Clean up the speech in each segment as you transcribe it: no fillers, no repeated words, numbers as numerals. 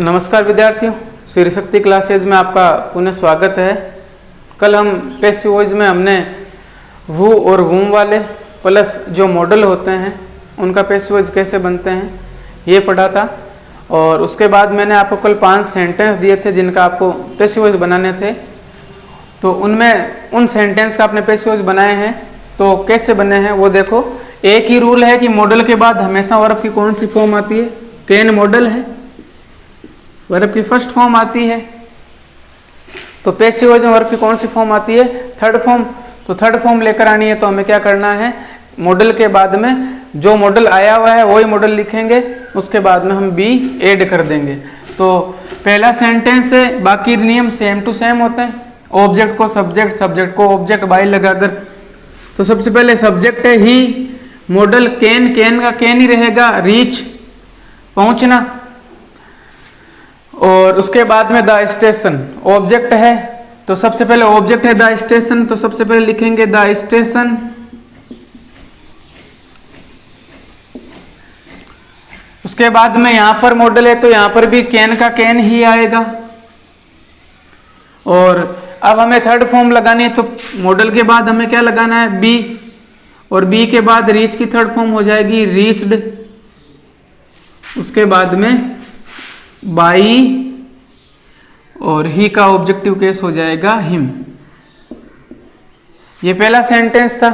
नमस्कार विद्यार्थियों, श्री शक्ति क्लासेज में आपका पुनः स्वागत है। कल हम पैसिव वॉइस में हमने वू और वूम वाले प्लस जो मॉडल होते हैं उनका पैसिव वॉइस कैसे बनते हैं ये पढ़ा था। और उसके बाद मैंने आपको कल 5 सेंटेंस दिए थे जिनका आपको पैसिव वॉइस बनाने थे। तो उनमें उन सेंटेंस का आपने पैसिव वॉइस बनाए हैं, तो कैसे बने हैं वो देखो। एक ही रूल है कि मॉडल के बाद हमेशा वर्ब की कौन सी फॉर्म आती है। कैन मॉडल है, वर्ब की फर्स्ट फॉर्म आती है। तो पैसिव वॉइस में वर्ब की कौन सी फॉर्म आती है, थर्ड फॉर्म। तो थर्ड फॉर्म लेकर आनी है, तो हमें क्या करना है, मॉडल के बाद में जो मॉडल आया हुआ है वही मॉडल लिखेंगे, उसके बाद में हम बी ऐड कर देंगे। तो पहला सेंटेंस है, बाकी नियम सेम टू सेम होते हैं। ऑब्जेक्ट को सब्जेक्ट, सब्जेक्ट को ऑब्जेक्ट बाय लगाकर। तो सबसे पहले सब्जेक्ट है ही, मॉडल कैन, कैन का कैन ही रहेगा, रीच पहुंचना। और उसके बाद में द स्टेशन ऑब्जेक्ट है, तो सबसे पहले ऑब्जेक्ट है द स्टेशन, तो सबसे पहले लिखेंगे द स्टेशन। उसके बाद में यहां पर मॉडल है, तो यहां पर भी कैन का कैन ही आएगा। और अब हमें थर्ड फॉर्म लगानी है, तो मॉडल के बाद हमें क्या लगाना है, बी। और बी के बाद रीच की थर्ड फॉर्म हो जाएगी रीच्ड। उसके बाद में बाई, और ही का ऑब्जेक्टिव केस हो जाएगा हिम। ये पहला सेंटेंस था।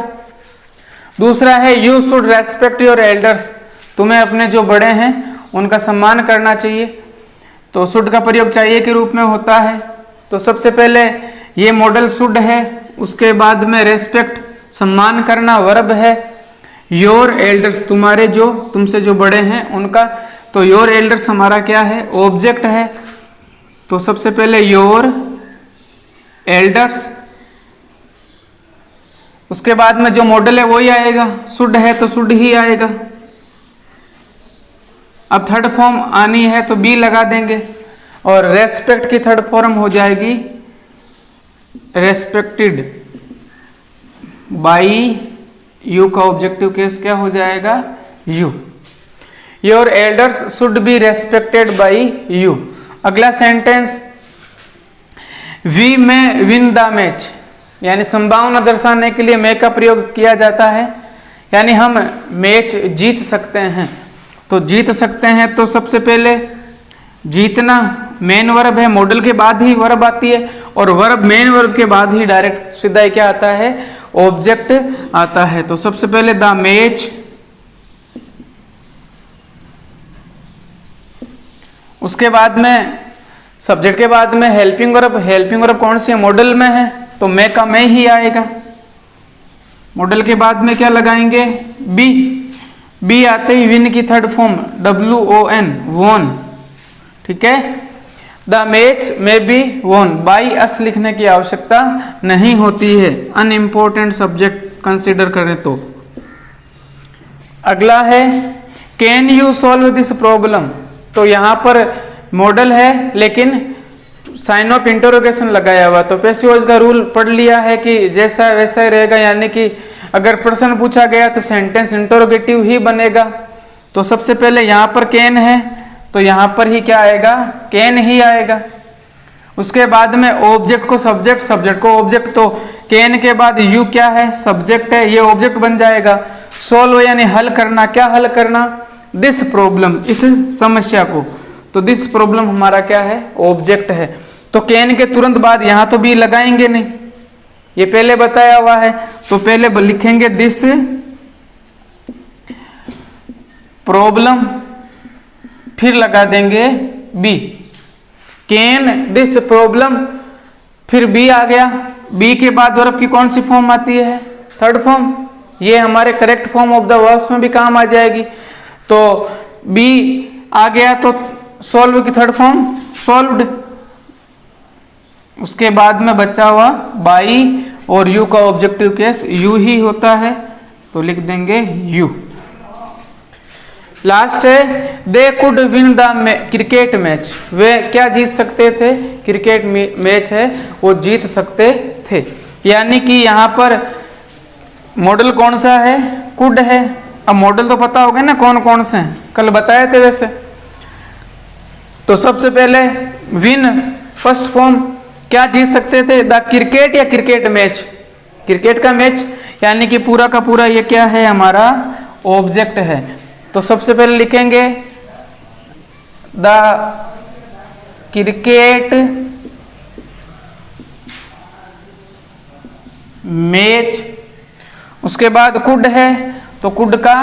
दूसरा है you should respect your elders, तुम्हें अपने जो बड़े हैं उनका सम्मान करना चाहिए। तो शुड का प्रयोग चाहिए के रूप में होता है। तो सबसे पहले ये मॉडल शुड है, उसके बाद में रेस्पेक्ट सम्मान करना वर्ब है। योर एल्डर्स तुम्हारे जो, तुमसे जो बड़े हैं उनका। तो योर एल्डर्स हमारा क्या है, ऑब्जेक्ट है। तो सबसे पहले योर एल्डर्स, उसके बाद में जो मॉडल है वही आएगा। शुड है तो शुड ही आएगा। अब थर्ड फॉर्म आनी है तो बी लगा देंगे। और रेस्पेक्ट की थर्ड फॉर्म हो जाएगी रेस्पेक्टेड बाई यू का ऑब्जेक्टिव केस क्या हो जाएगा, you. Your elders should be respected by you. अगला सेंटेंस, वी में विन द मैच, यानी संभावना दर्शाने के लिए मे का प्रयोग किया जाता है, यानी हम मैच जीत सकते हैं। तो जीत सकते हैं, तो सबसे पहले जीतना मेन वर्ब है, मॉडल के बाद ही वर्ब आती है। और वर्ब मेन वर्ब के बाद ही डायरेक्ट सीधा क्या आता है, ऑब्जेक्ट आता है। तो सबसे पहले द मैच, उसके बाद में सब्जेक्ट के बाद में हेल्पिंग वर्ब। हेल्पिंग वर्ब कौन सी है, मॉडल में है, तो मैं का मैं ही आएगा। मॉडल के बाद में क्या लगाएंगे, बी। बी आते ही विन की थर्ड फॉर्म WON, वॉन। ठीक है, द मैच में बी वॉन। बाई अस लिखने की आवश्यकता नहीं होती है, अनइम्पोर्टेंट सब्जेक्ट कंसीडर करें तो। अगला है can you solve this problem. तो यहां पर मॉडल है लेकिन साइन ऑफ इंटरोगेशन लगाया हुआ। तो पैसिव वॉइस का रूल पढ़ लिया है कि जैसा वैसा ही रहेगा, यानी कि अगर प्रश्न पूछा गया तो सेंटेंस इंटरोगेटिव ही बनेगा। तो सबसे पहले यहां पर कैन है, तो यहां पर ही क्या आएगा, कैन ही आएगा। उसके बाद में ऑब्जेक्ट को सब्जेक्ट, सब्जेक्ट को ऑब्जेक्ट, तो कैन के बाद यू क्या है, सब्जेक्ट है, ये ऑब्जेक्ट बन जाएगा। सॉल्व यानी हल करना, क्या हल करना, दिस प्रॉब्लम, इस समस्या को। तो दिस प्रॉब्लम हमारा क्या है, ऑब्जेक्ट है। तो कैन के तुरंत बाद यहां तो भी लगाएंगे नहीं, ये पहले बताया हुआ है। तो पहले लिखेंगे दिस प्रॉब्लम, फिर लगा देंगे बी। कैन दिस प्रॉब्लम, फिर बी आ गया। बी के बाद वर्ब की कौन सी फॉर्म आती है, थर्ड फॉर्म। ये हमारे correct form of the verbs में भी काम आ जाएगी। तो बी आ गया, तो सॉल्व की थर्ड फॉर्म सॉल्व्ड। उसके बाद में बचा हुआ बाई, और यू का ऑब्जेक्टिव केस यू ही होता है, तो लिख देंगे यू। लास्ट है they could win the cricket match, वे क्या जीत सकते थे, क्रिकेट मैच है वो जीत सकते थे। यानी कि यहां पर मॉडल कौन सा है, कुड है। अब मॉडल तो पता होगा ना कौन कौन से हैं, कल बताए थे वैसे। तो सबसे पहले विन फर्स्ट फॉर्म क्या जीत सकते थे? द क्रिकेट या क्रिकेट मैच, क्रिकेट का मैच, यानी कि पूरा का पूरा ये क्या है हमारा ऑब्जेक्ट है। तो सबसे पहले लिखेंगे द क्रिकेट मैच, उसके बाद कुड है तो कुड का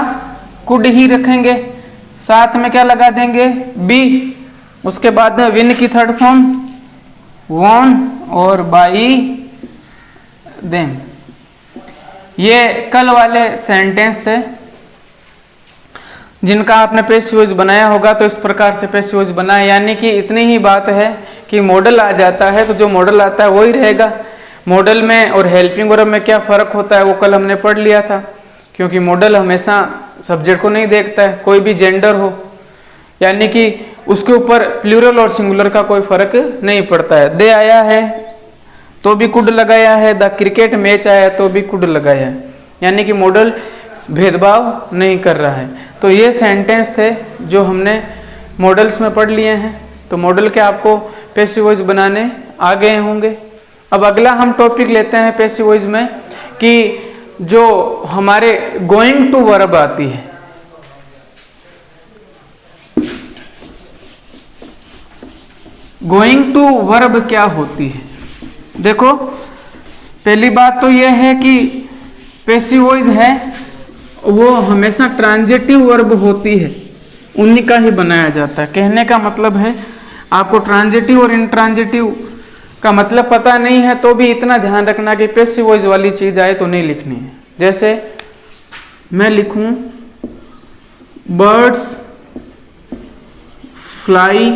कुड ही रखेंगे, साथ में क्या लगा देंगे बी, उसके बाद विन की थर्ड फॉर्म वॉन और बाई देम। ये कल वाले सेंटेंस थे जिनका आपने पैसिव वॉइस बनाया होगा। तो इस प्रकार से पैसिव वॉइस बनाए, यानी कि इतनी ही बात है कि मॉडल आ जाता है तो जो मॉडल आता है वही रहेगा। मॉडल में और हेल्पिंग वर्ब में क्या फ़र्क होता है वो कल हमने पढ़ लिया था, क्योंकि मॉडल हमेशा सब्जेक्ट को नहीं देखता है, कोई भी जेंडर हो, यानी कि उसके ऊपर प्लूरल और सिंगुलर का कोई फर्क नहीं पड़ता है। दे आया है तो भी कुड लगाया है, द क्रिकेट मैच आया तो भी कुड लगाया है, यानी कि मॉडल भेदभाव नहीं कर रहा है। तो ये सेंटेंस थे जो हमने मॉडल्स में पढ़ लिए हैं। तो मॉडल के आपको पैसिव वॉइस बनाने आ गए होंगे। अब अगला हम टॉपिक लेते हैं पैसिव वॉइस में कि जो हमारे गोइंग टू वर्ब आती है। गोइंग टू वर्ब क्या होती है? देखो, पहली बात तो यह है कि पैसिव वॉइस है वो हमेशा ट्रांजिटिव वर्ब होती है, उन्हीं का ही बनाया जाता है। कहने का मतलब है आपको ट्रांजिटिव और इंट्रांजिटिव का मतलब पता नहीं है तो भी इतना ध्यान रखना कि पैसिव वॉइस वाली चीज आए तो नहीं लिखनी है। जैसे मैं लिखूं birds fly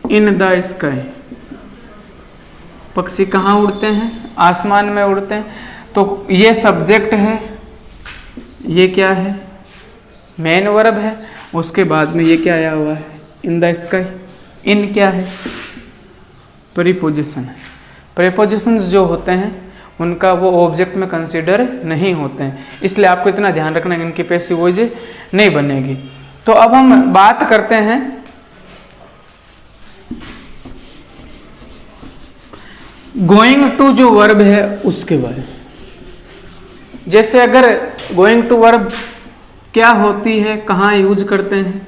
in the sky, पक्षी कहाँ उड़ते हैं? आसमान में उड़ते हैं। तो ये सब्जेक्ट है, ये क्या है? मेन वर्ब है। उसके बाद में ये क्या आया हुआ है? In the sky. इन क्या है? प्रीपोजिशन है। प्रीपोजिशंस जो होते हैं उनका वो ऑब्जेक्ट में कंसीडर नहीं होते हैं, इसलिए आपको इतना ध्यान रखना है इनकी पैसिव वॉइस नहीं बनेगी। तो अब हम बात करते हैं गोइंग टू जो वर्ब है उसके बारे में। जैसे अगर गोइंग टू वर्ब क्या होती है, कहाँ यूज करते हैं,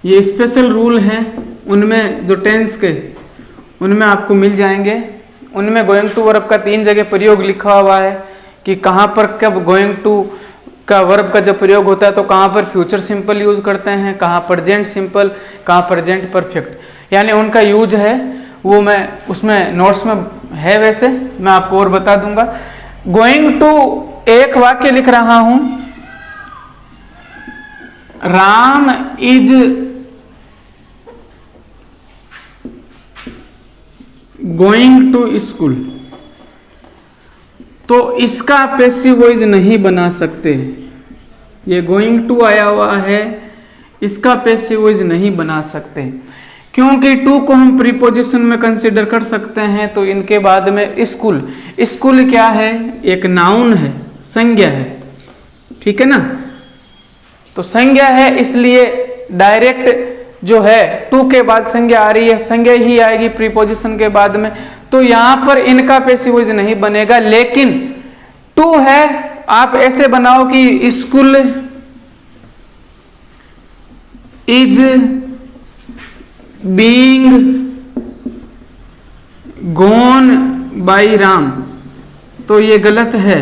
ये स्पेशल रूल हैं उनमें जो टेंस के उनमें आपको मिल जाएंगे। उनमें गोइंग टू वर्ब का 3 जगह प्रयोग लिखा हुआ है कि कहाँ पर कब गोइंग टू का वर्ब का जब प्रयोग होता है तो कहाँ पर फ्यूचर सिंपल यूज करते हैं, कहाँ प्रेजेंट सिंपल, कहाँ प्रेजेंट परफेक्ट, यानी उनका यूज है वो मैं उसमें नोट्स में है। वैसे मैं आपको और बता दूंगा। गोइंग टू एक वाक्य लिख रहा हूं, Ram is going to school, तो इसका पैसिव वॉइस नहीं बना सकते। ये गोइंग टू आया हुआ है, इसका पैसिव वॉइस नहीं बना सकते, क्योंकि टू को हम प्रीपोजिशन में कंसीडर कर सकते हैं। तो इनके बाद में स्कूल, स्कूल क्या है? एक नाउन है, संज्ञा है, ठीक है ना। तो संज्ञा है, इसलिए डायरेक्ट जो है टू के बाद संज्ञा आ रही है, संज्ञा ही आएगी प्रीपोजिशन के बाद में। तो यहां पर इनका पैसिव वॉइस नहीं बनेगा। लेकिन टू है, आप ऐसे बनाओ कि school is being gone by Ram, तो ये गलत है।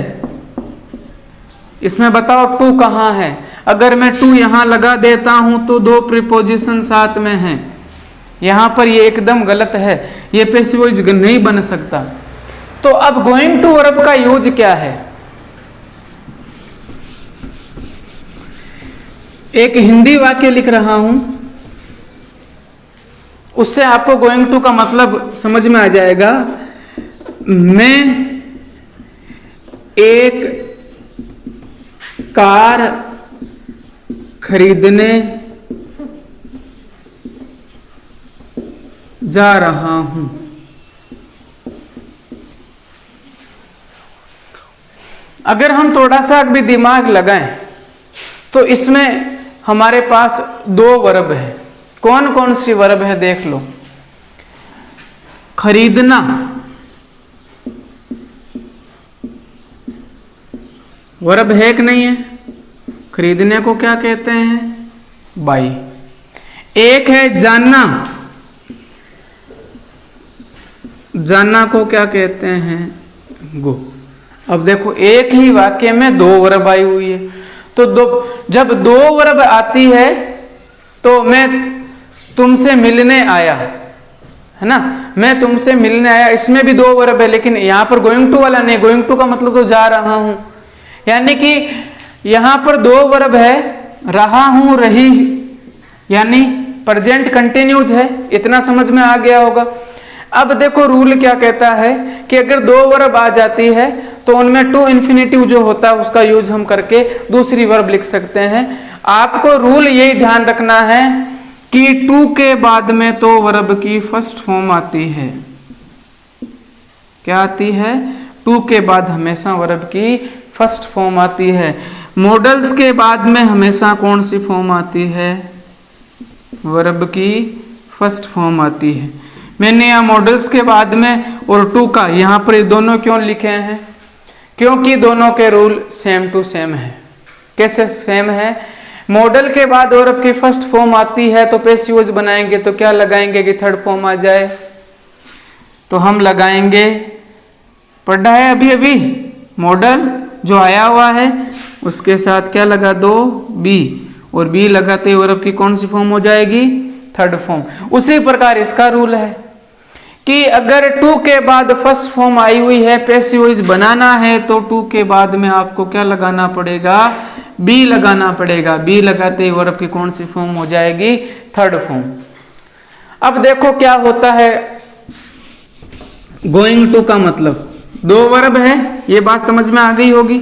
इसमें बताओ टू कहाँ है? अगर मैं टू यहां लगा देता हूं तो 2 प्रीपोजिशन साथ में हैं, यहां पर ये एकदम गलत है, ये पैसिव वॉइस नहीं बन सकता। तो अब गोइंग टू वर्ब का यूज क्या है? एक हिंदी वाक्य लिख रहा हूं, उससे आपको गोइंग टू का मतलब समझ में आ जाएगा। मैं एक कार खरीदने जा रहा हूं। अगर हम थोड़ा सा भी दिमाग लगाएं तो इसमें हमारे पास 2 वर्ब है, कौन कौन सी वर्ब है देख लो। खरीदना वर्ब है कि नहीं है? खरीदने को क्या कहते हैं? बाई। एक है जानना, जानना को क्या कहते हैं? गो। अब देखो एक ही वाक्य में दो वर्ब आई हुई है, तो जब दो वर्ब आती है तो मैं तुमसे मिलने आया, है ना, मैं तुमसे मिलने आया, इसमें भी दो वर्ब है, लेकिन यहां पर गोइंग टू वाला नहीं। गोइंग टू का मतलब तो जा रहा हूं, यानी कि यहां पर दो वर्ब है, रहा हूं, रही, यानी प्रेजेंट कंटिन्यूज है। इतना समझ में आ गया होगा। अब देखो रूल क्या कहता है कि अगर दो वर्ब आ जाती है तो उनमें टू इन्फिनेटिव जो होता है उसका यूज हम करके दूसरी वर्ब लिख सकते हैं। आपको रूल यही ध्यान रखना है कि टू के बाद में तो वर्ब की फर्स्ट फॉर्म आती है। क्या आती है? टू के बाद हमेशा वर्ब की फर्स्ट फॉर्म आती है। मॉडल्स के बाद में हमेशा कौन सी फॉर्म आती है? वर्ब की फर्स्ट फॉर्म आती है। मैंने यहाँ मॉडल्स के बाद में और टू का यहाँ पर दोनों क्यों लिखे हैं? क्योंकि दोनों के रूल सेम टू सेम है। कैसे सेम है? मॉडल के बाद वर्ब की फर्स्ट फॉर्म आती है तो पैसिव वॉइस बनाएंगे तो क्या लगाएंगे कि थर्ड फॉर्म आ जाए? तो हम लगाएंगे, पढ़ा है अभी अभी, मॉडल जो आया हुआ है उसके साथ क्या लगा दो? बी, और बी लगाते वर्ब की कौन सी फॉर्म हो जाएगी? Third form. उसी प्रकार इसका रूल है कि अगर टू के बाद फर्स्ट फॉर्म आई हुई है, पैसिव वॉइस बनाना है तो टू के बाद में आपको क्या लगाना पड़ेगा? बी लगाना पड़ेगा। बी लगाते ही वर्ब की कौन सी फॉर्म हो जाएगी? Third form. अब देखो क्या होता है गोइंग टू का मतलब, दो वर्ब है, ये बात समझ में आ गई होगी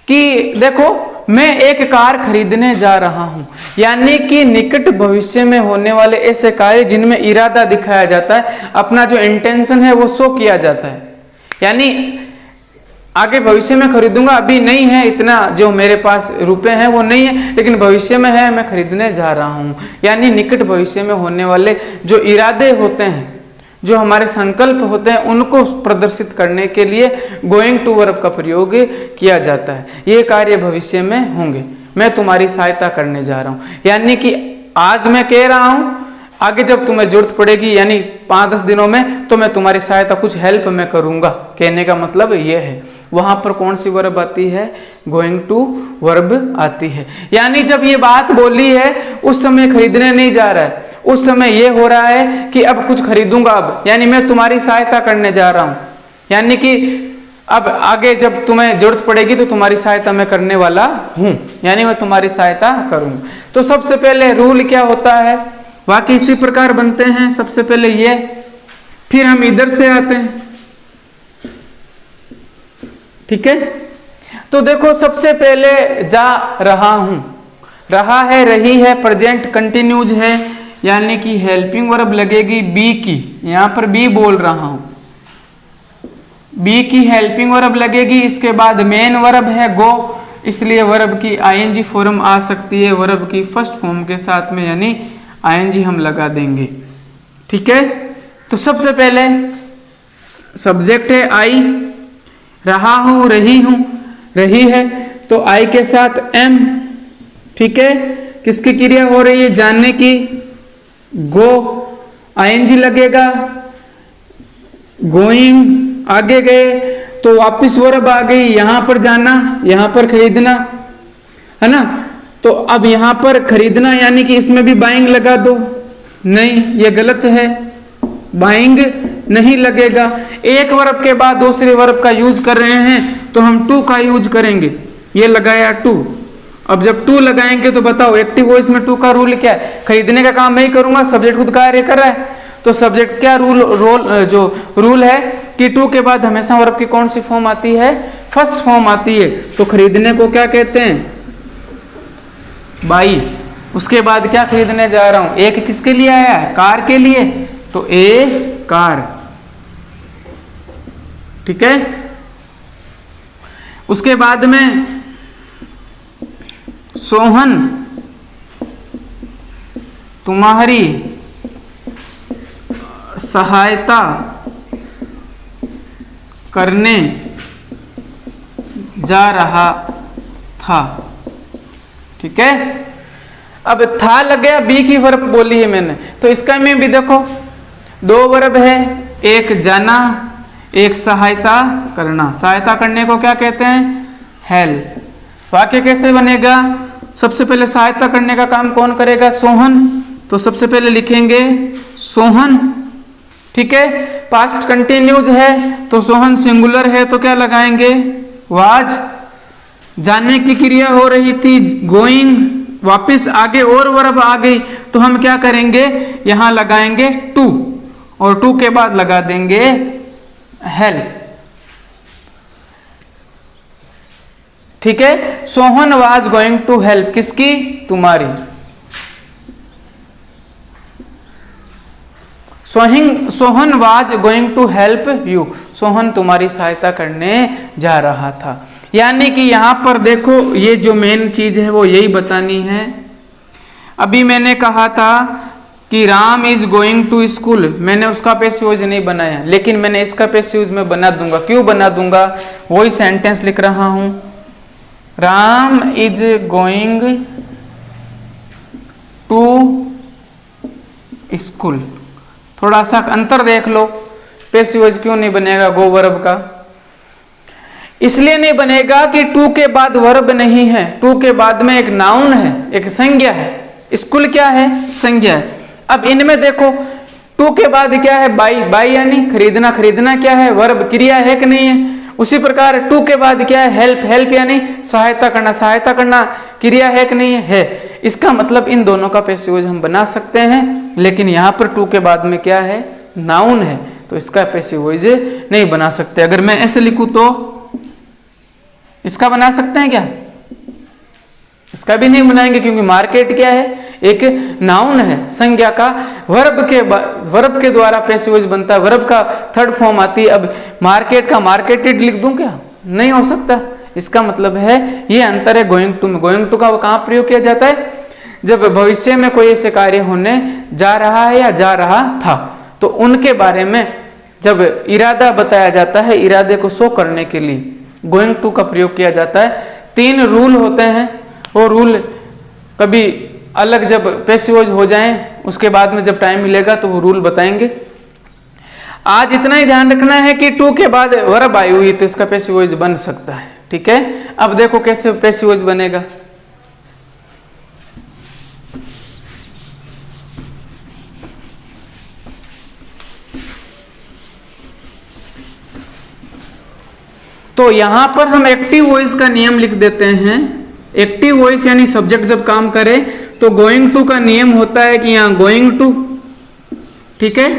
कि देखो मैं एक कार खरीदने जा रहा हूं, यानी कि निकट भविष्य में होने वाले ऐसे कार्य जिनमें इरादा दिखाया जाता है, अपना जो इंटेंशन है वो शो किया जाता है। यानी आगे भविष्य में खरीदूंगा, अभी नहीं है इतना जो मेरे पास रुपए हैं वो नहीं है, लेकिन भविष्य में है, मैं खरीदने जा रहा हूं। यानी निकट भविष्य में होने वाले जो इरादे होते हैं, जो हमारे संकल्प होते हैं, उनको प्रदर्शित करने के लिए गोइंग टू वर्ब का प्रयोग किया जाता है। ये कार्य भविष्य में होंगे, मैं तुम्हारी सहायता करने जा रहा हूं। यानी कि आज मैं कह रहा हूं, आगे जब तुम्हें जरूरत पड़ेगी यानी 5-10 दिनों में, तो मैं तुम्हारी सहायता, कुछ हेल्प मैं करूंगा। कहने का मतलब ये है। वहां पर कौन सी वर्ब आती है? गोइंग टू वर्ब आती है। यानी जब ये बात बोली है उस समय खरीदने नहीं जा रहा है, उस समय ये हो रहा है कि अब कुछ खरीदूंगा, अब यानी मैं तुम्हारी सहायता करने जा रहा हूं। यानी कि अब आगे जब तुम्हें जरूरत पड़ेगी तो तुम्हारी सहायता मैं करने वाला हूं, यानी मैं तुम्हारी सहायता करूंगा। तो सबसे पहले रूल क्या होता है? वाक्य इसी प्रकार बनते हैं। सबसे पहले ये, फिर हम इधर से आते हैं, ठीक है। तो देखो सबसे पहले जा रहा हूं, रहा है, रही है, प्रेजेंट कंटिन्यूज है, यानी कि हेल्पिंग वर्ब लगेगी बी की। यहां पर बी बोल रहा हूं, बी की हेल्पिंग वर्ब लगेगी। इसके बाद मेन वर्ब है गो, इसलिए वर्ब की आईएनजी फॉर्म आ सकती है वर्ब की फर्स्ट फॉर्म के साथ में, यानी आईएनजी हम लगा देंगे, ठीक है। तो सबसे पहले सब्जेक्ट है आई, रहा हूं, रही हूं, रही है तो आई के साथ एम, ठीक है। किसकी क्रिया हो रही है? जानने की। गो आईएनजी लगेगा, गोइंग आगे गए तो वापिस वर्ब आ गई, यहां पर जाना, यहां पर खरीदना, है ना। तो अब यहां पर खरीदना यानी कि इसमें भी बाइंग लगा दो, नहीं ये गलत है, बाइंग नहीं लगेगा। एक वर्ब के बाद दूसरे वर्ब का यूज कर रहे हैं तो हम टू का यूज करेंगे। ये लगाया टू, अब जब टू लगाएंगे तो बताओ एक्टिव वॉइस में टू का रूल क्या है? खरीदने का काम मैं ही करूंगा, सब्जेक्ट खुद कार्य कर रहा है, तो सब्जेक्ट क्या रूल है कि टू के बाद हमेशा वर्ब की कौन सी फॉर्म आती है? फर्स्ट फॉर्म आती है। तो खरीदने को क्या कहते हैं? बाई। उसके बाद क्या खरीदने जा रहा हूं? एक किसके लिए आया है? कार के लिए, तो ए कार, ठीक है। उसके बाद में सोहन तुम्हारी सहायता करने जा रहा था। ठीक है, अब था लग गया, बी की वर्ब बोली है मैंने, तो इसका में भी देखो दो वर्ब है, एक जाना, एक सहायता करना। सहायता करने को क्या कहते हैं? हेल्प। वाक्य कैसे बनेगा? सबसे पहले सहायता करने का काम कौन करेगा? सोहन। तो सबसे पहले लिखेंगे सोहन। ठीक है, पास्ट कंटिन्यूज है तो सोहन सिंगुलर है तो क्या लगाएंगे? वाज। जाने की क्रिया हो रही थी, गोइंग, वापस आगे और वर्ब आ गई तो हम क्या करेंगे? यहां लगाएंगे टू, और टू के बाद लगा देंगे हेल्प। ठीक है, Sohan was going to help, किसकी? तुम्हारी। Sohan was going to help you, Sohan तुम्हारी सहायता करने जा रहा था। यानी कि यहां पर देखो ये जो मेन चीज है वो यही बतानी है। अभी मैंने कहा था कि Ram is going to school, मैंने उसका पैसिव वॉइस नहीं बनाया, लेकिन मैंने इसका पैसिव वॉइस में बना दूंगा। क्यों बना दूंगा? वही सेंटेंस लिख रहा हूं, Ram is going to school. थोड़ा सा अंतर देख लो, पैसिव वॉइस क्यों नहीं बनेगा गो वर्ब का? इसलिए नहीं बनेगा कि टू के बाद वर्ब नहीं है, टू के बाद में एक नाउन है, एक संज्ञा है। स्कूल क्या है? संज्ञा है। अब इनमें देखो टू के बाद क्या है? बाई। बाई यानी खरीदना, खरीदना क्या है? वर्ब, क्रिया है कि नहीं है? उसी प्रकार टू के बाद क्या है? हेल्प। हेल्प यानी सहायता करना, सहायता करना क्रिया है कि नहीं है? है। इसका मतलब इन दोनों का पैसिव वॉइस हम बना सकते हैं, लेकिन यहां पर टू के बाद में क्या है? नाउन है, तो इसका पैसिव वॉइस नहीं बना सकते। अगर मैं ऐसे लिखूं तो इसका बना सकते हैं क्या? इसका भी नहीं बनाएंगे, क्योंकि मार्केट क्या है? एक नाउन है, संज्ञा का। वर्ब के द्वारा पैसिव वॉइस बनता है, वर्ब का थर्ड फॉर्म आती है। अब मार्केट का मार्केटेड लिख दूं क्या? नहीं हो सकता। इसका मतलब है ये अंतर है गोइंग टू में। गोइंग टू का वो कहां प्रयोग किया जाता है? जब भविष्य में कोई ऐसे कार्य होने जा रहा है या जा रहा था, तो उनके बारे में जब इरादा बताया जाता है, इरादे को शो करने के लिए गोइंग टू का प्रयोग किया जाता है। 3 रूल होते हैं, वो रूल कभी अलग जब पैसिव वॉइस हो जाएं उसके बाद में जब टाइम मिलेगा तो वो रूल बताएंगे। आज इतना ही ध्यान रखना है कि टू के बाद वर्ब आई हुई तो इसका पैसिव वॉइस बन सकता है। ठीक है, अब देखो कैसे पैसिव वॉइस बनेगा। तो यहां पर हम एक्टिव वॉइस का नियम लिख देते हैं। एक्टिव वॉइस यानी सब्जेक्ट जब काम करे तो गोइंग टू का नियम होता है कि यहां गोइंग टू। ठीक है,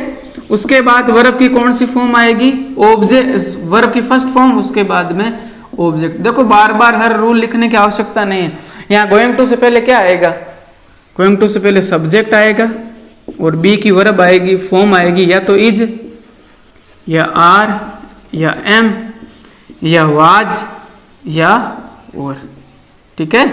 उसके बाद वर्ब की कौन सी फॉर्म आएगी? ऑब्जेक्ट, वर्ब की फर्स्ट फॉर्म, उसके बाद में ऑब्जेक्ट। देखो बार बार हर रूल लिखने की आवश्यकता नहीं है। यहां गोइंग टू से पहले क्या आएगा? गोइंग टू से पहले सब्जेक्ट आएगा और बी की वर्ब आएगी, फॉर्म आएगी या तो इज या आर या एम या वाज या और। ठीक है,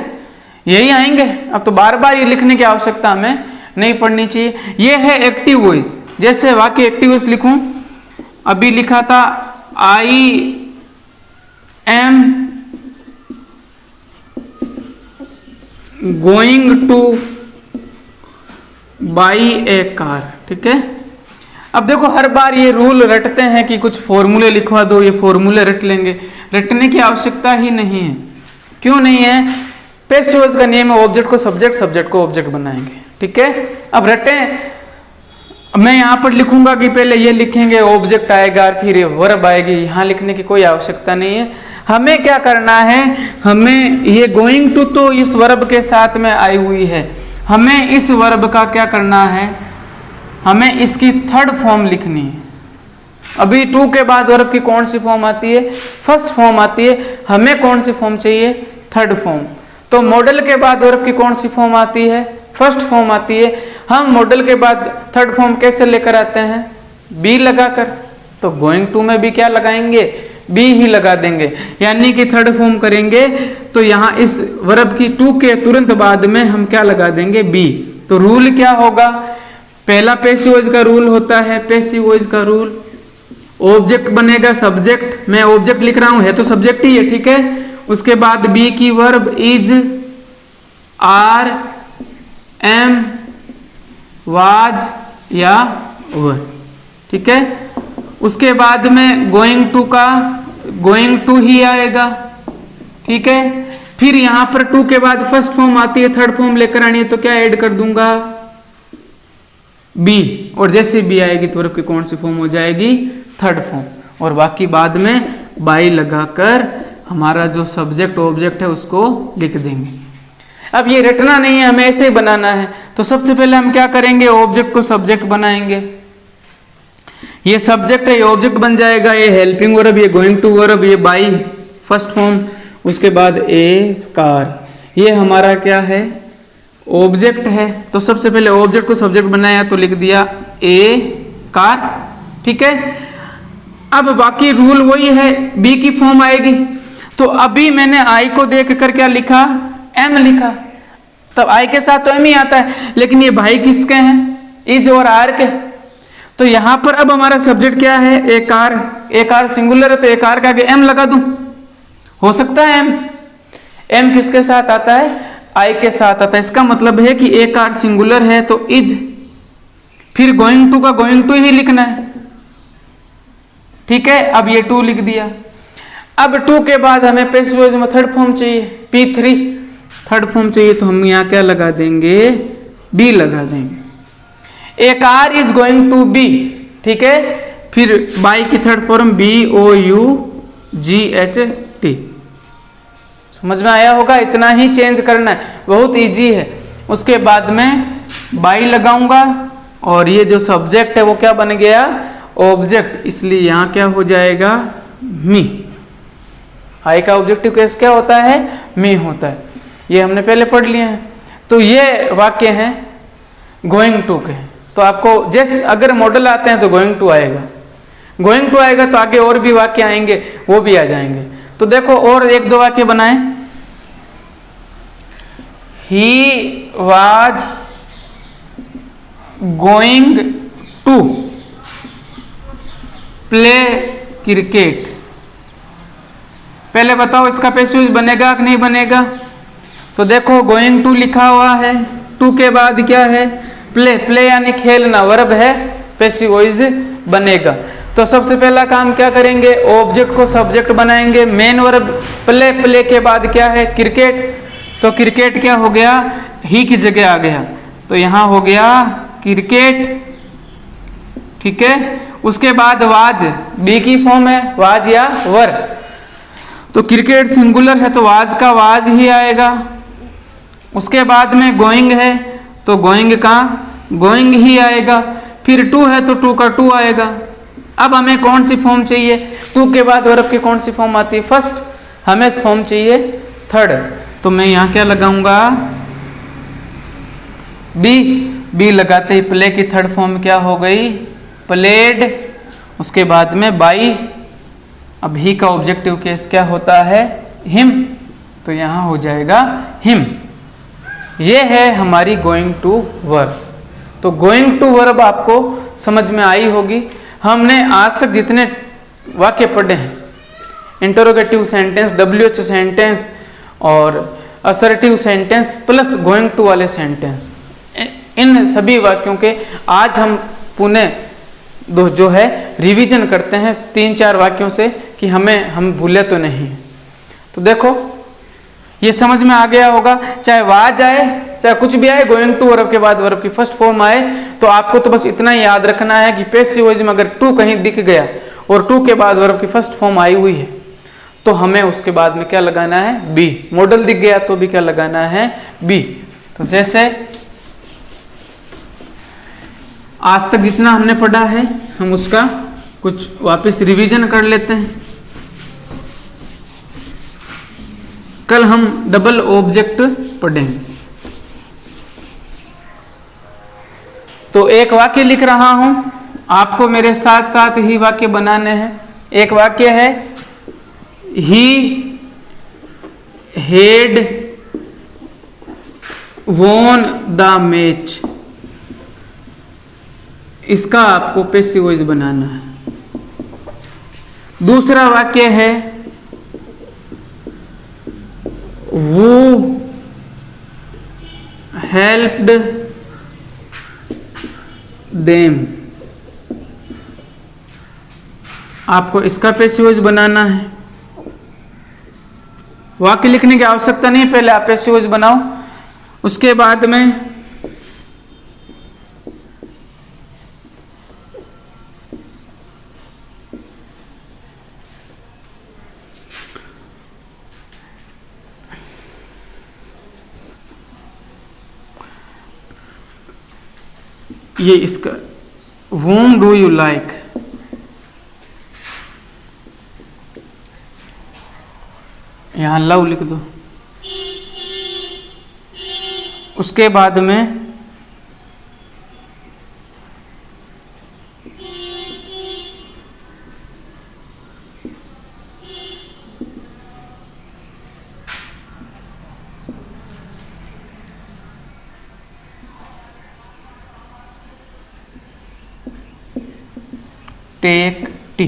यही आएंगे। अब तो बार बार ये लिखने की आवश्यकता हमें नहीं पड़नी चाहिए। ये है एक्टिव वॉइस। जैसे वाक्य एक्टिव वॉइस लिखूं, अभी लिखा था I am going two by A car. ठीक है, अब देखो हर बार ये रूल रटते हैं कि कुछ फॉर्मूले लिखवा दो, ये फॉर्मूले रट लेंगे। रटने की आवश्यकता ही नहीं है। क्यों नहीं है? पैसिव वॉइस का नियम है ऑब्जेक्ट को सब्जेक्ट, सब्जेक्ट को ऑब्जेक्ट बनाएंगे। ठीक है, अब रटें। मैं यहां पर लिखूंगा कि पहले ये लिखेंगे, ऑब्जेक्ट आएगा फिर वर्ब आएगी, यहां लिखने की कोई आवश्यकता नहीं है। हमें क्या करना है? हमें ये गोइंग टू तो इस वर्ब के साथ में आई हुई है, हमें इस वर्ब का क्या करना है? हमें इसकी थर्ड फॉर्म लिखनी है। अभी टू के बाद वर्ब की कौन सी फॉर्म आती है? फर्स्ट फॉर्म आती है। हमें कौन सी फॉर्म चाहिए? Third form. तो मॉडल के बाद वर्ब की कौन सी फॉर्म आती है? फर्स्ट फॉर्म आती है। हम मॉडल के बाद थर्ड फॉर्म कैसे लेकर आते हैं? बी लगाकर। तो गोइंग टू में भी क्या लगाएंगे? बी ही लगा देंगे, यानी कि थर्ड फॉर्म करेंगे। तो यहां इस वर्ब की टू के तुरंत बाद में हम क्या लगा देंगे? बी। तो रूल क्या होगा, पहला पैसिव वॉइस का रूल होता है, पैसिव वॉइस का रूल, ऑब्जेक्ट बनेगा सब्जेक्ट, मैं ऑब्जेक्ट लिख रहा हूं, है तो सब्जेक्ट ही है, ठीक है। उसके बाद बी की verb is, are, am, was या वर, ठीक है। उसके बाद में गोइंग टू का गोइंग टू ही आएगा, ठीक है। फिर यहां पर टू के बाद फर्स्ट फॉर्म आती है, थर्ड फॉर्म लेकर आनी है तो क्या ऐड कर दूंगा, बी, और जैसे बी आएगी तो वर्ब की कौन सी फॉर्म हो जाएगी, थर्ड फॉर्म, और बाकी बाद में बाई लगाकर हमारा जो सब्जेक्ट ऑब्जेक्ट है उसको लिख देंगे। अब ये रटना नहीं है, हमें ऐसे ही बनाना है। तो सबसे पहले हम क्या करेंगे, ऑब्जेक्ट को सब्जेक्ट बनाएंगे, ये सब्जेक्ट है, ये ऑब्जेक्ट बन जाएगा, ये हेल्पिंग वर्ब, ये गोइंग टू वर्ब, ये बाई फर्स्ट फॉर्म, उसके बाद ए कार, ये हमारा क्या है, ऑब्जेक्ट है। तो सबसे पहले ऑब्जेक्ट को सब्जेक्ट बनाया तो लिख दिया ए कार, ठीक है। अब बाकी रूल वही है, बी की फॉर्म आएगी, तो अभी मैंने आई को देख कर क्या लिखा, एम लिखा, तब आई के साथ तो एम ही आता है, लेकिन ये भाई किसके हैं, इज और आर के। तो यहां पर अब हमारा सब्जेक्ट क्या है, ए कार सिंगुलर है तो ए कार के आगे एम लगा दूं, हो सकता है एम किसके साथ आता है, आई के साथ आता है। इसका मतलब है कि ए कार सिंगुलर है तो इज, फिर गोइंग टू का गोइंग टू ही लिखना है, ठीक है। अब ये टू लिख दिया। अब टू के बाद हमें पैसिव वॉइस में थर्ड फॉर्म चाहिए, P3 थर्ड फॉर्म चाहिए, तो हम यहाँ क्या लगा देंगे, बी लगा देंगे, a car is going to be, ठीक है। फिर बाई की थर्ड फॉर्म BOUGHT, समझ में आया होगा, इतना ही चेंज करना है, बहुत इजी है। उसके बाद में बाई लगाऊंगा और ये जो सब्जेक्ट है वो क्या बन गया, ऑब्जेक्ट, इसलिए यहां क्या हो जाएगा, मी। आई का ऑब्जेक्टिव केस क्या होता है, मी होता है, ये हमने पहले पढ़ लिए हैं। तो ये वाक्य हैं गोइंग टू के। तो आपको जैसे अगर मॉडल आते हैं तो गोइंग टू आएगा तो आगे और भी वाक्य आएंगे, वो भी आ जाएंगे। तो देखो और एक दो वाक्य बनाएं, he was going to play cricket. पहले बताओ इसका पैसिव बनेगा कि नहीं बनेगा। तो देखो गोइंग टू लिखा हुआ है, टू के बाद क्या है, प्ले यानी खेलना, वर्ब है, पैसिव वॉइस बनेगा। तो सबसे पहला काम क्या करेंगे, ऑब्जेक्ट को सब्जेक्ट बनाएंगे, मेन वर्ब प्ले के बाद क्या है, क्रिकेट। तो क्रिकेट क्या हो गया, ही की जगह आ गया, तो यहां हो गया क्रिकेट, ठीक है। उसके बाद वाज, बी की फॉर्म है, वाज या वर। तो क्रिकेट सिंगुलर है तो वाज का वाज ही आएगा। उसके बाद में गोइंग है तो गोइंग का गोइंग ही आएगा। फिर टू है तो टू का टू आएगा। अब हमें कौन सी फॉर्म चाहिए, टू के बाद वर्ब की कौन सी फॉर्म आती है, फर्स्ट, हमें फॉर्म चाहिए थर्ड। तो मैं यहां क्या लगाऊंगा, बी लगाते ही प्ले की थर्ड फॉर्म क्या हो गई, प्लेड। उसके बाद में बाई, अब ही का ऑब्जेक्टिव केस क्या होता है, हिम, तो यहां हो जाएगा हिम। ये है हमारी गोइंग टू वर्ब। तो गोइंग टू वर्ब आपको समझ में आई होगी। हमने आज तक जितने वाक्य पढ़े हैं, इंटरोगेटिव सेंटेंस, WH सेंटेंस और assertive sentence plus going to वाले सेंटेंस, इन सभी वाक्यों के आज हम पुनः जो है रिवीजन करते हैं 3-4 वाक्यों से कि हम भूले तो नहीं। तो देखो ये समझ में आ गया होगा, चाहे वाज आए चाहे कुछ भी आए, गोइंग टू वर्ब के बाद वर्ब की फर्स्ट फॉर्म आए, तो आपको तो बस इतना ही याद रखना है कि पैसिव वॉइस में अगर टू कहीं दिख गया और टू के बाद वर्ब की फर्स्ट फॉर्म आई हुई है तो हमें उसके बाद में क्या लगाना है, बी। मॉडल दिख गया तो भी क्या लगाना है, बी। तो जैसे आज तक जितना हमने पढ़ा है हम उसका कुछ वापस रिवीजन कर लेते हैं। कल हम डबल ऑब्जेक्ट पढ़ेंगे। तो एक वाक्य लिख रहा हूं, आपको मेरे साथ साथ ही वाक्य बनाने हैं। एक वाक्य है, ही हेड वॉन द मैच, इसका आपको पैसिव वॉइस बनाना है। दूसरा वाक्य है वो हेल्प्ड देम, आपको इसका पैसिव वॉइस बनाना है। वाक्य लिखने की आवश्यकता नहीं, पहले आप पैसिव वॉइस बनाओ, उसके बाद में ये इसका whom do you like, यहां लव लिख दो। उसके बाद में टेक टी,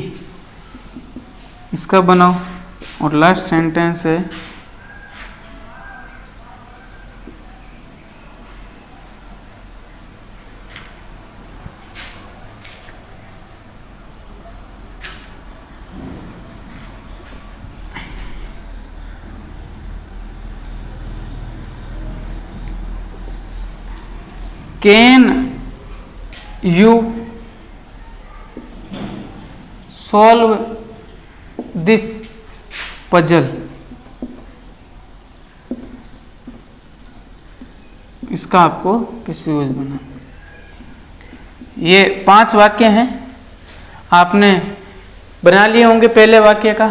इसका बनाओ। और लास्ट सेंटेंस है can you solve this puzzle, इसका आपको पैसिव वॉइस बना। ये 5 वाक्य हैं, आपने बना लिए होंगे पहले वाक्य का।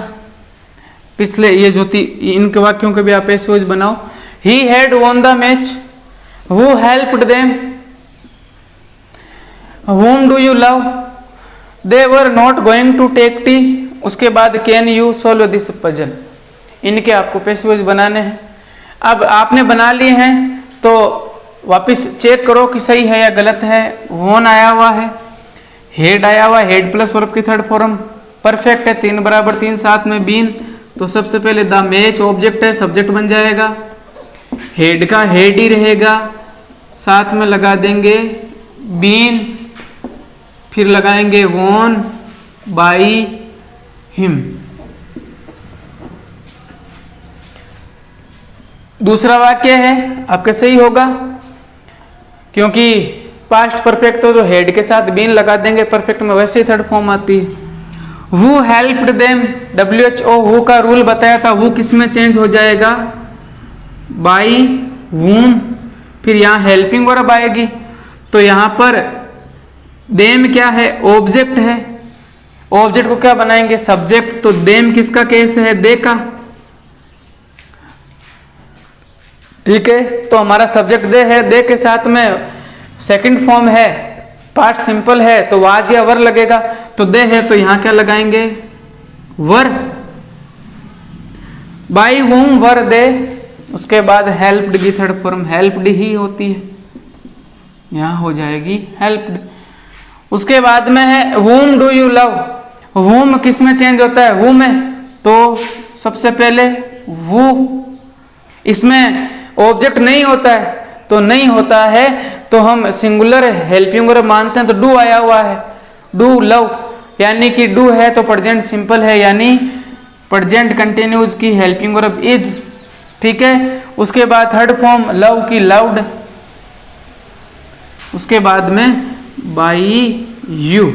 पिछले ये जो इनके वाक्यों के भी आप पैसिव वॉइस बनाओ। He had won the match, who helped them, whom do you love, they were not going to take tea, उसके बाद can you solve this puzzle. इनके आपको पैसिव वॉइस बनाने हैं। अब आपने बना लिए हैं तो वापस चेक करो कि सही है या गलत है। वॉन आया हुआ है, हेड आया हुआ है, हेड प्लस वर्ब की थर्ड फॉर्म परफेक्ट है, 3 बराबर 3 साथ में बीन, तो सबसे पहले द मैच ऑब्जेक्ट है, सब्जेक्ट बन जाएगा, हेड का हेड ही रहेगा, साथ में लगा देंगे बीन, फिर लगाएंगे वॉन बाई हिम। दूसरा वाक्य है आपका सही होगा, क्योंकि पास्ट परफेक्ट तो हेड के साथ बीन लगा देंगे, परफेक्ट में वैसे ही थर्ड फॉर्म आती है। वो हेल्प्ड देम, WHO हु का रूल बताया था, वो किस में चेंज हो जाएगा, बाई वूम, फिर यहाँ हेल्पिंग वर्ब आएगी, तो यहाँ पर देम क्या है, ऑब्जेक्ट है, ऑब्जेक्ट को क्या बनाएंगे, सब्जेक्ट, तो देम किसका केस है, दे का, ठीक है। तो हमारा सब्जेक्ट दे है, दे के साथ में सेकंड फॉर्म है, पार्ट सिंपल है, तो वाज या वर लगेगा, तो दे है तो यहां क्या लगाएंगे, वर, बाई वूम वर दे, उसके बाद हेल्प्ड की थर्ड फॉर्म हेल्प्ड ही होती है, यहां हो जाएगी हेल्प्ड। उसके बाद में है whom do you love, whom किस में चेंज होता है, who में, तो सबसे पहले वो, इसमें ऑब्जेक्ट नहीं होता है, तो नहीं होता है तो हम सिंगुलर हेल्पिंग वर्ब मानते हैं, तो डू आया हुआ है, डू लव, यानी कि डू है तो प्रेजेंट सिंपल है, यानी प्रेजेंट कंटिन्यूज की हेल्पिंग वर्ब इज, ठीक है। उसके बाद थर्ड फॉर्म लव की लव्ड, उसके बाद में बाई यू,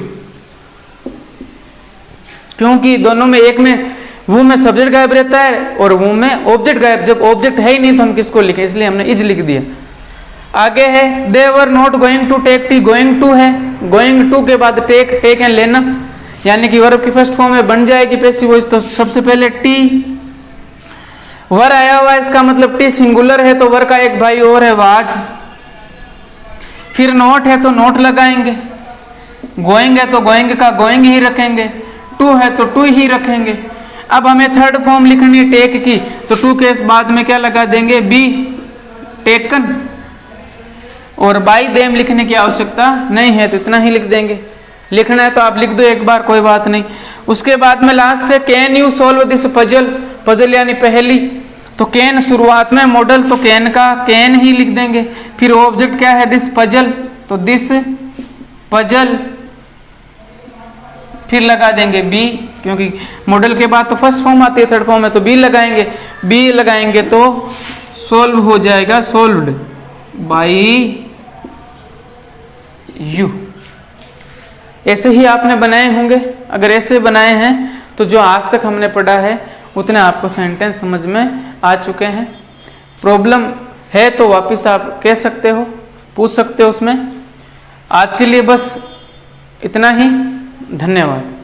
क्योंकि दोनों में, एक में वो में सब्जेक्ट गायब रहता है और वो में ऑब्जेक्ट गायब, जब ऑब्जेक्ट है ही नहीं तो हम किसको लिखें, इसलिए हमने इज लिख दिया। आगे है they were not going to take tea, going to है, गोइंग टू के बाद टेक, टेक है लेना, यानी कि वर्ब की फर्स्ट फॉर्म में बन जाएगी पैसिव वॉइस, तो सबसे पहले टी, वर आया हुआ है, इसका मतलब टी सिंगुलर है तो वर का एक भाई और है वाज, फिर नॉट है तो नॉट लगाएंगे, गोइंग है तो गोइंग का गोइंग ही रखेंगे, टू है तो टू ही रखेंगे। अब हमें थर्ड फॉर्म लिखनी है टेक की, तो टू के बाद में क्या लगा देंगे, बी, टेकन, और बाई देम लिखने की आवश्यकता नहीं है, तो इतना ही लिख देंगे। लिखना है तो आप लिख दो एक बार, कोई बात नहीं। उसके बाद में लास्ट है can you solve this puzzle, puzzle यानी पहेली। तो कैन शुरुआत में मॉडल, तो कैन का कैन ही लिख देंगे। फिर ऑब्जेक्ट क्या है, दिस पजल, तो दिस पजल, फिर लगा देंगे बी, क्योंकि मॉडल के बाद तो फर्स्ट फॉर्म आती है, थर्ड फॉर्म में तो बी लगाएंगे। बी लगाएंगे तो सोल्व हो जाएगा, सोल्व्ड बाई यू। ऐसे ही आपने बनाए होंगे। अगर ऐसे बनाए हैं तो जो आज तक हमने पढ़ा है उतने आपको सेंटेंस समझ में आ चुके हैं। प्रॉब्लम है तो वापस आप कह सकते हो, पूछ सकते हो उसमें। आज के लिए बस इतना ही। धन्यवाद।